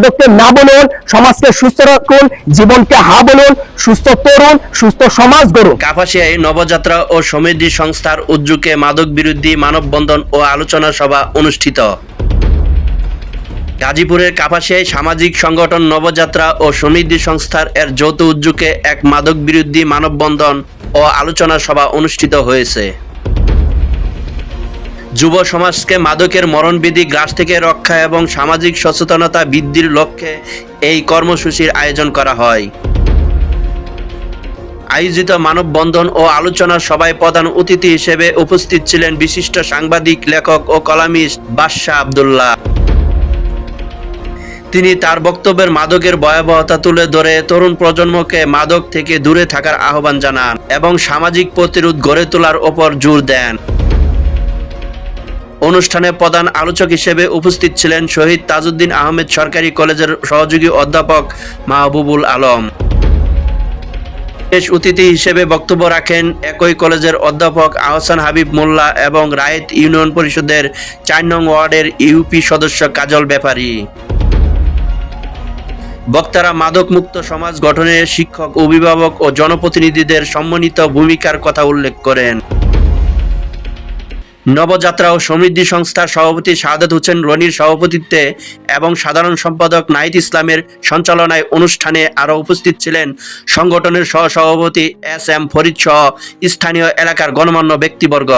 মাদককে না বলুন, সমাজকে সুস্থ রাখুন, জীবনকে হা বলুন, সুস্থ তরুণ, সুস্থ সমাজ গড়ুন। কাপাসিয়ায় নবযাত্রা ও সমৃদ্ধি সংস্থার উদ্যোগে মাদক বিরোধী মানববন্ধন ও আলোচনা সভা অনুষ্ঠিত। গাজীপুরের কাপাসিয়ায় সামাজিক সংগঠন নবযাত্রা ও সমৃদ্ধি সংস্থার এর যৌথ উদ্যোগে এক মাদক বিরোধী মানববন্ধন ও আলোচনা সভা অনুষ্ঠিত হয়েছে। যুব সমাজকে মাদকের মরণবিধি গ্রাস থেকে রক্ষা এবং সামাজিক সচেতনতা বৃদ্ধির লক্ষ্যে এই কর্মসূচির আয়োজন করা হয়। আয়োজিত মানববন্ধন ও আলোচনা সভায় প্রধান অতিথি হিসেবে উপস্থিত ছিলেন বিশিষ্ট সাংবাদিক, লেখক ও কলামিস্ট বাদশা আব্দুল্লাহ। তিনি তার বক্তব্যের মাদকের ভয়াবহতা তুলে ধরে তরুণ প্রজন্মকে মাদক থেকে দূরে থাকার আহ্বান জানান এবং সামাজিক প্রতিরোধ গড়ে তোলার ওপর জোর দেন। অনুষ্ঠানে প্রধান আলোচক হিসেবে উপস্থিত ছিলেন শহীদ তাজউদ্দিন আহমেদ সরকারি কলেজের সহযোগী অধ্যাপক মাহবুবুল আলম। বিশেষ অতিথি হিসেবে বক্তব্য রাখেন একই কলেজের অধ্যাপক আহসান হাবিব মোল্লা এবং রায়েত ইউনিয়ন পরিষদের ৪ নং ওয়ার্ডের ইউপি সদস্য কাজল ব্যাপারী। বক্তারা মাদক মুক্ত সমাজ গঠনে শিক্ষক, অভিভাবক ও জনপ্রতিনিধিদের সম্মিলিত ভূমিকার কথা উল্লেখ করেন। নবযাত্রা ও সমৃদ্ধি সংস্থার সভাপতি শাহাদাত হোসেন রনির সভাপতিত্বে এবং সাধারণ সম্পাদক নাহিদ ইসলামের সঞ্চালনায় অনুষ্ঠানে আরও উপস্থিত ছিলেন সংগঠনের সহসভাপতি এস এম ফরিদ সহ স্থানীয় এলাকার গণমান্য ব্যক্তিবর্গ।